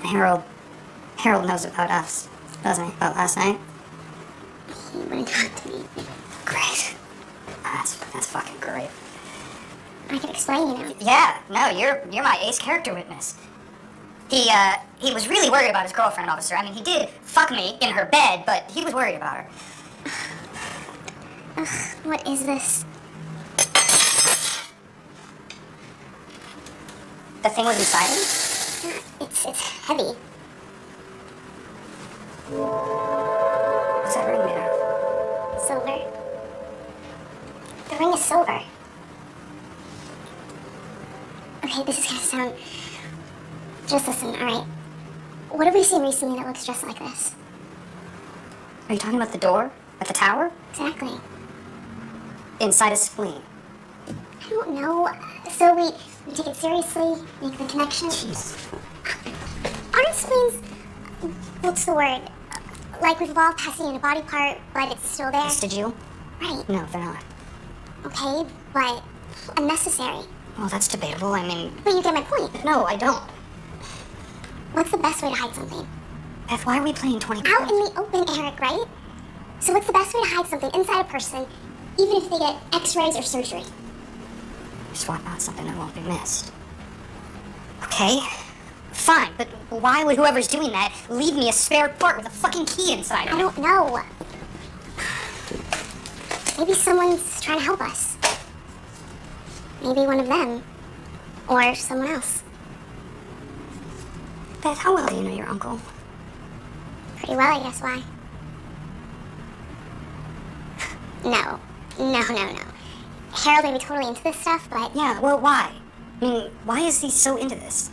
[SPEAKER 3] Harold knows about us, doesn't he? About last night?
[SPEAKER 4] He wouldn't talk to me.
[SPEAKER 3] Great. That's fucking great.
[SPEAKER 4] I can explain, you know.
[SPEAKER 3] Yeah, no, you're my ace character witness.
[SPEAKER 2] He was really worried about his girlfriend, officer. I mean, he did fuck me in her bed, but he was worried about her.
[SPEAKER 4] Ugh, what is this?
[SPEAKER 2] The thing was inside him?
[SPEAKER 4] It's heavy.
[SPEAKER 2] What's that ring made of?
[SPEAKER 4] Silver. The ring is silver. Okay, this is gonna sound... Just listen, alright? What have we seen recently that looks just like this?
[SPEAKER 2] Are you talking about the door? At the tower?
[SPEAKER 4] Exactly.
[SPEAKER 2] Inside a spleen.
[SPEAKER 4] I don't know. So we take it seriously, make the connection.
[SPEAKER 2] Jeez.
[SPEAKER 4] Aren't spleens... What's the word? Like we've evolved past seeing a body part, but it's still there?
[SPEAKER 2] Vestigial?
[SPEAKER 4] Right.
[SPEAKER 2] No, they're not.
[SPEAKER 4] Okay, but unnecessary.
[SPEAKER 2] Well, that's debatable. I mean...
[SPEAKER 4] But you get my point.
[SPEAKER 2] No, I don't.
[SPEAKER 4] What's the best way to hide something?
[SPEAKER 2] Beth, why are we playing 20
[SPEAKER 4] Out in the open, Eric, right? So what's the best way to hide something inside a person, even if they get x-rays or surgery?
[SPEAKER 2] Swap out something that won't be missed. Okay, fine, but why would whoever's doing that leave me a spare part with a fucking key inside of
[SPEAKER 4] I
[SPEAKER 2] it?
[SPEAKER 4] don't know. Maybe someone's trying to help us. Maybe one of them. Or someone else.
[SPEAKER 2] Beth, how well do you know your uncle?
[SPEAKER 4] Pretty well, I guess. Why? No. Harold may be totally into this stuff, but...
[SPEAKER 2] Yeah, well, why? I mean, why is he so into this?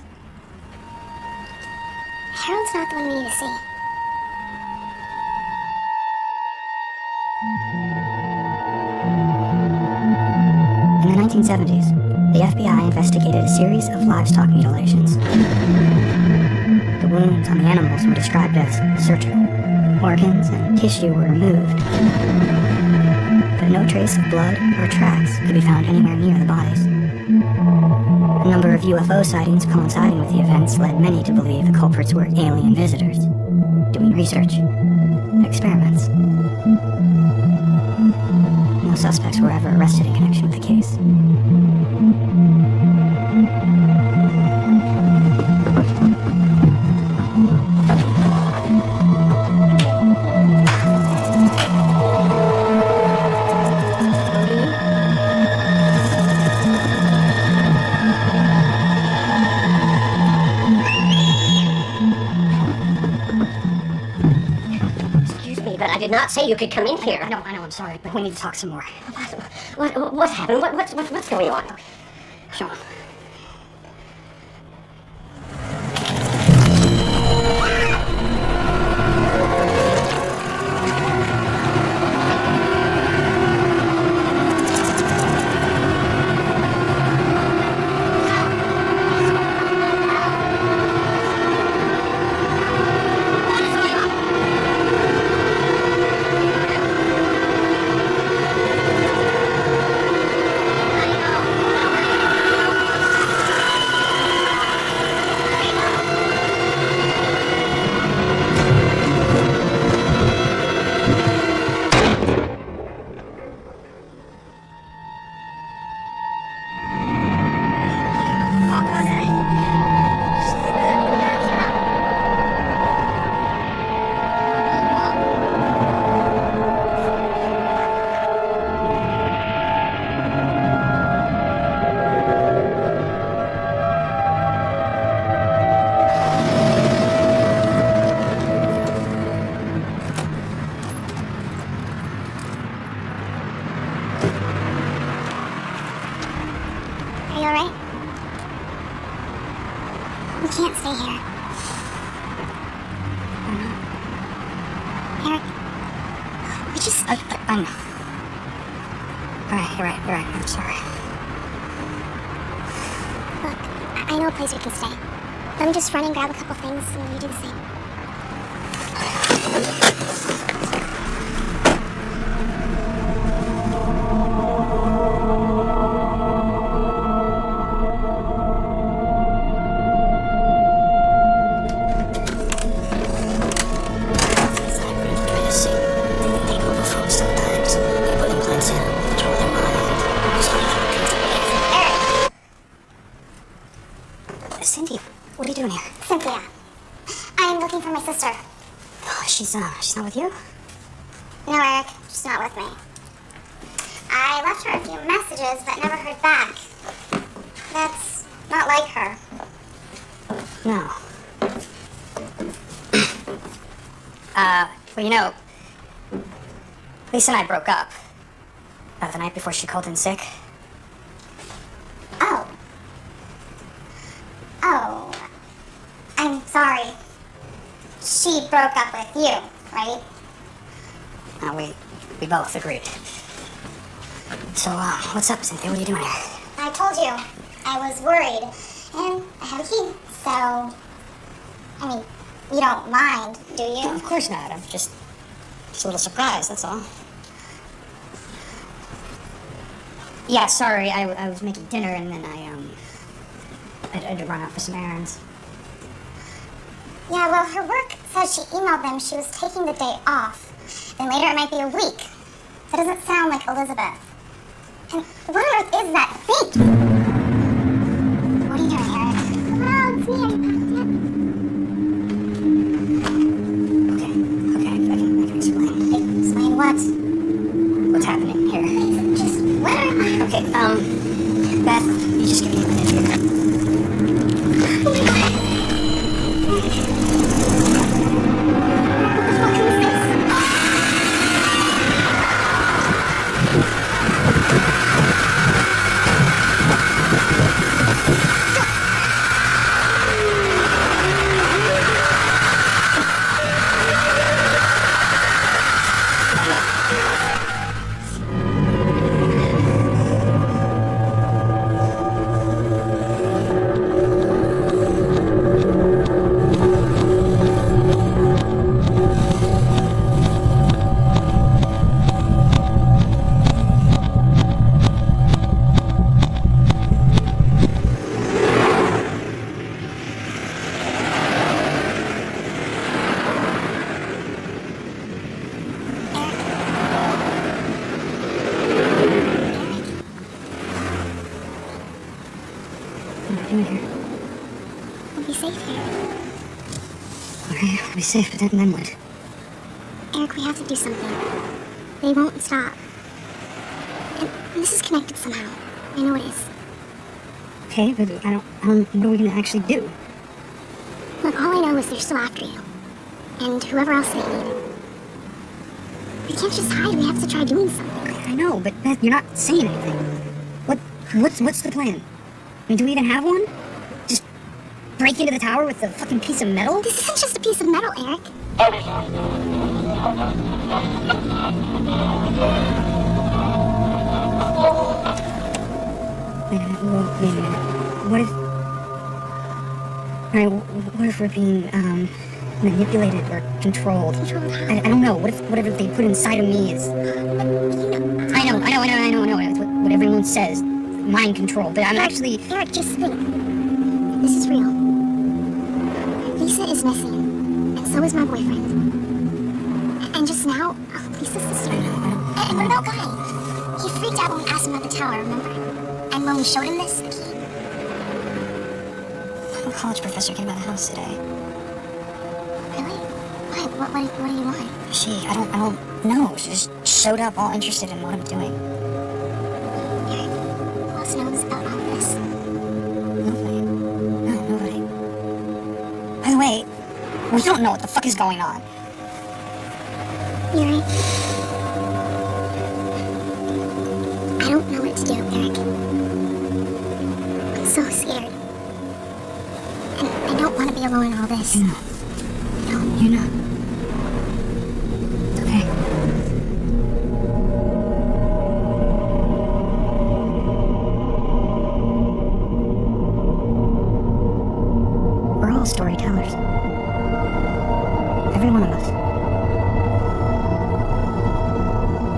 [SPEAKER 4] Harold's not the one we need to see.
[SPEAKER 3] In the 1970s, the FBI investigated a series of livestock mutilations. The wounds on the animals were described as surgical. Organs and tissue were removed, but no trace of blood or tracks could be found anywhere near the bodies. A number of UFO sightings coinciding with the events led many to believe the culprits were alien visitors, doing research, experiments. No suspects were ever arrested in connection with the case.
[SPEAKER 6] Excuse me, but I did not say you could come in here.
[SPEAKER 2] I know, I'm sorry, but we need to talk some more.
[SPEAKER 6] What happened? What's going on?
[SPEAKER 2] Sean.
[SPEAKER 4] Are you alright? We can't stay here. Eric, we just...
[SPEAKER 2] I know. You're right. I'm sorry.
[SPEAKER 4] Look, I know a place we can stay. Let me just run and grab a couple things and you do the same.
[SPEAKER 2] Cindy, what are you doing here?
[SPEAKER 4] Cynthia, I'm looking for my sister.
[SPEAKER 3] Oh, she's not with you?
[SPEAKER 4] No, Eric, she's not with me. I left her a few messages, but never heard back. That's not like her.
[SPEAKER 3] No. Well, you know, Lisa and I broke up. The night before she called in sick.
[SPEAKER 4] Oh. Oh. I'm sorry. She broke up with you, right?
[SPEAKER 3] We both agreed. So, what's up, Cynthia? What are you doing here?
[SPEAKER 4] I told you, I was worried, and I have a key, so... I mean, you don't mind, do you?
[SPEAKER 3] No, of course not. I'm just a little surprised, that's all. Yeah, sorry, I was making dinner, and then I had to run out for some errands.
[SPEAKER 4] Yeah, well, her work says she emailed them she was taking the day off. Then later it might be a week. That doesn't sound like Elizabeth. And what on earth is that thing? What are you doing, Eric? Oh, it's me.
[SPEAKER 3] Okay, I can explain.
[SPEAKER 4] Explain what?
[SPEAKER 3] What's happening here?
[SPEAKER 4] Just whatever.
[SPEAKER 3] Okay, Beth, you just give me a minute here.
[SPEAKER 4] Oh my god. We'll be safe here.
[SPEAKER 3] Alright, I'll be safe, but then what?
[SPEAKER 4] Eric, we have to do something. They won't stop. And this is connected somehow. I know it is.
[SPEAKER 3] Okay, but I don't, what are we gonna actually do?
[SPEAKER 4] Look, all I know is they're still after you. And whoever else they need. We can't just hide, we have to try doing something.
[SPEAKER 3] I know, but Beth, you're not saying anything. What's the plan? I mean, do we even have one? Just break into the tower with a fucking piece of metal?
[SPEAKER 4] This isn't just a piece of metal, Eric.
[SPEAKER 3] Wait a minute. What if... Alright, what if we're being, manipulated or controlled?
[SPEAKER 4] Controlled how?
[SPEAKER 3] I don't know. What if whatever they put inside of me is... I know. It's what everyone says. Mind control. But I'm actually...
[SPEAKER 4] Eric, just think. This is real. Lisa is missing. And so is my boyfriend. And just now, Lisa's sister. And what about Guy? He freaked out when we asked him about the tower, remember? And when we showed him this, the key.
[SPEAKER 3] A college professor came by the house today.
[SPEAKER 4] Really? Why? What do you want?
[SPEAKER 3] I don't know. She just showed up all interested in what I'm doing.
[SPEAKER 4] Eric, who else knows about all this?
[SPEAKER 3] Nobody. No, nobody. By the way, we don't know what the fuck is going on.
[SPEAKER 4] You're right. I don't know what to do, Eric. I'm so scared. And I don't want to be alone in all this.
[SPEAKER 3] No. No, you're not. It's okay. We're all storytellers. Every one of us.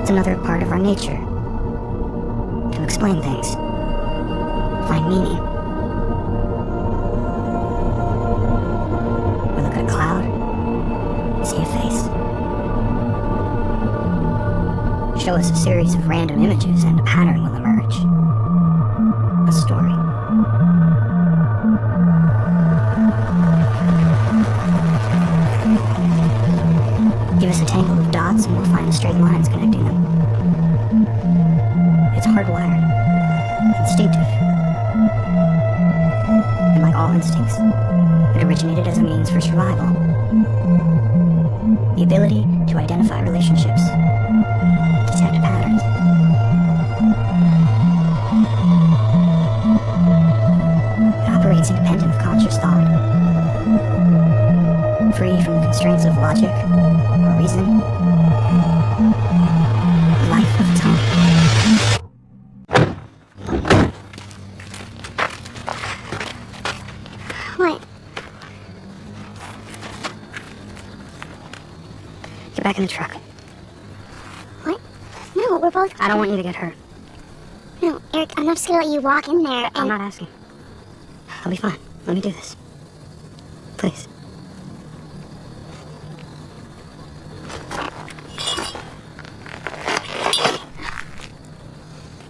[SPEAKER 3] It's another part of our nature. To explain things. Find meaning. We look at a cloud, see a face. Show us a series of random images and a pattern will emerge. A story. survival. The ability to identify relationships, detect patterns. It operates independent of conscious thought, free from the constraints of logic or reason. Life of tongue.
[SPEAKER 4] What?
[SPEAKER 3] Get back in the truck.
[SPEAKER 4] What? No, we're both...
[SPEAKER 3] I don't want you to get hurt.
[SPEAKER 4] No, Eric, I'm not just gonna let you walk in there and...
[SPEAKER 3] I'm not asking. I'll be fine. Let me do this. Please.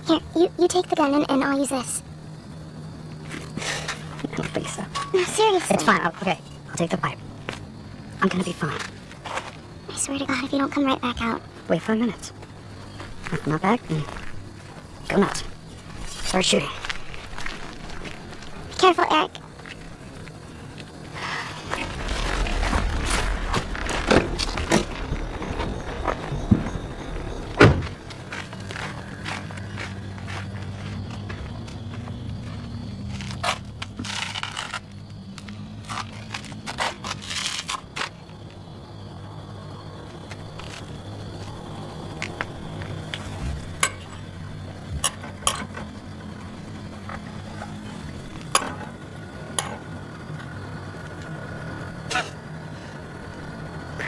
[SPEAKER 4] Here, you take the gun and I'll use this.
[SPEAKER 3] I don't think so.
[SPEAKER 4] No, seriously.
[SPEAKER 3] It's fine. Okay, I'll take the pipe. I'm gonna be fine.
[SPEAKER 4] I swear to God, if you don't come right back out.
[SPEAKER 3] Wait 5 minutes. If I'm not back, then go nuts. Start shooting.
[SPEAKER 4] Be careful, Eric.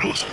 [SPEAKER 3] Great.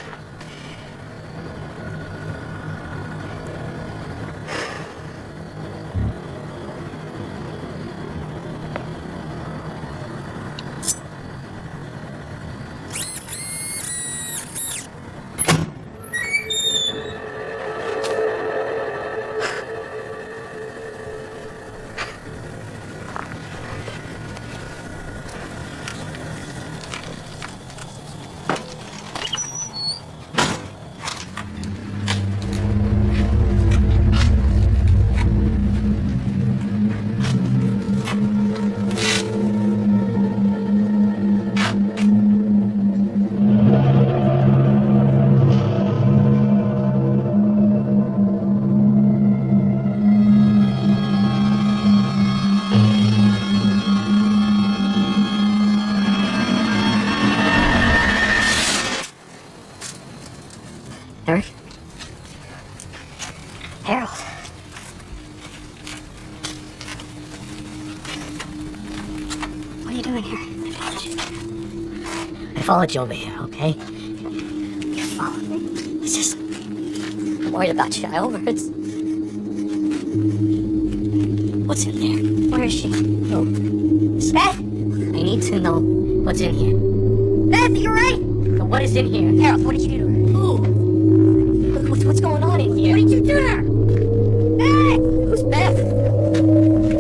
[SPEAKER 3] Eric? Harold. What are you doing here?
[SPEAKER 1] I followed you over here, okay?
[SPEAKER 3] You followed me?
[SPEAKER 1] It's just... I'm worried about jailbirds. What's in there? Where is she? No. Beth! I need to know what's in here. Beth, you're right! But what is in here? Harold, what did you do to her? Ooh! What's going on in here? What did you do to her? Beth! Who's Beth?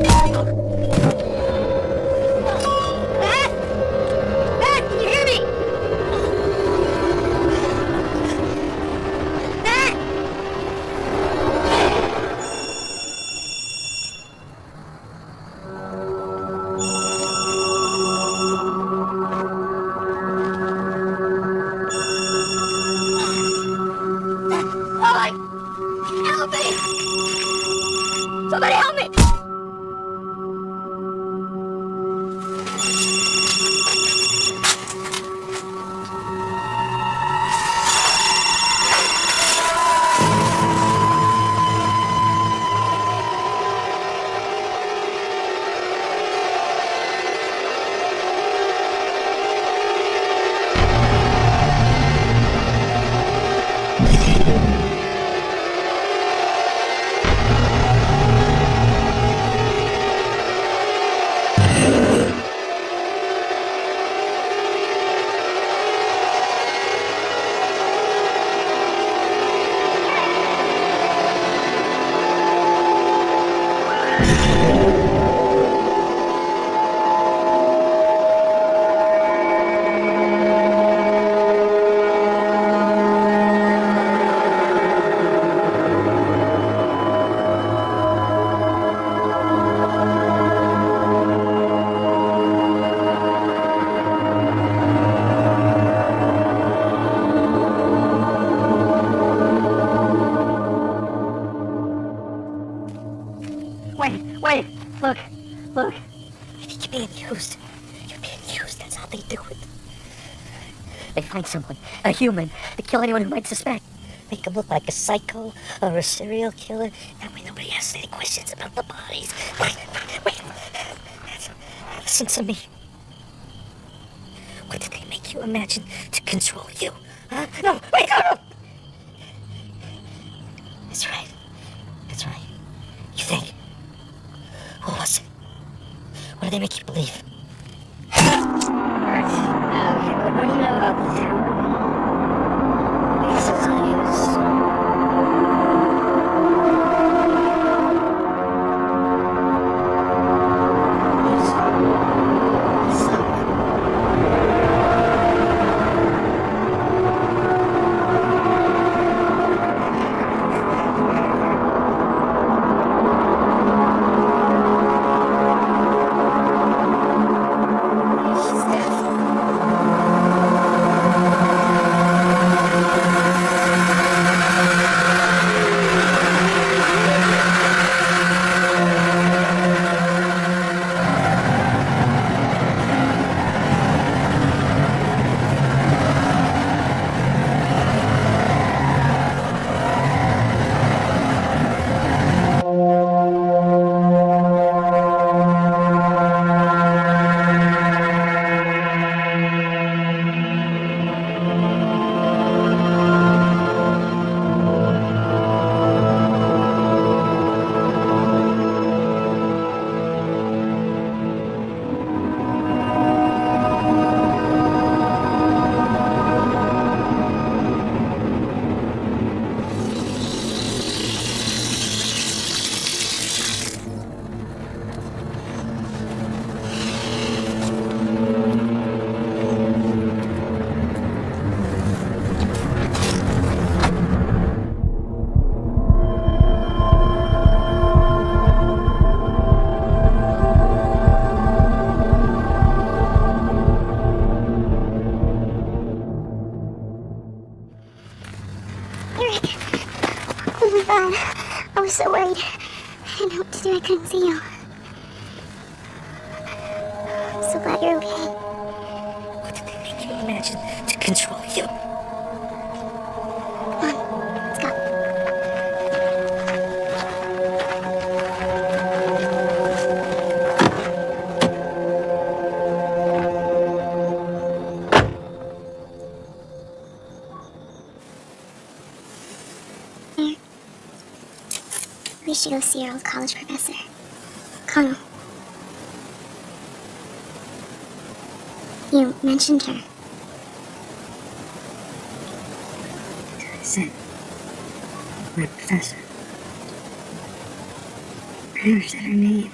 [SPEAKER 1] Beth! Beth, can you hear me? Beth! Help me! Somebody help me! They find someone, a human, to kill anyone who might suspect. Make him look like a psycho or a serial killer. That way nobody asks any questions about the bodies. Wait. Listen to me. What did they make you imagine to control you? Huh? No, wait, no! That's right. You think? What was it? What did they make you believe?
[SPEAKER 6] What do you know about that?
[SPEAKER 4] I was so worried. I didn't know what to do. I couldn't see you. I'm so glad you're okay.
[SPEAKER 1] What did they make you imagine to control you?
[SPEAKER 4] Come on, let's go. Here. We should go see your old college professor, Connell. You mentioned her.
[SPEAKER 3] I said, my professor. I never said her name.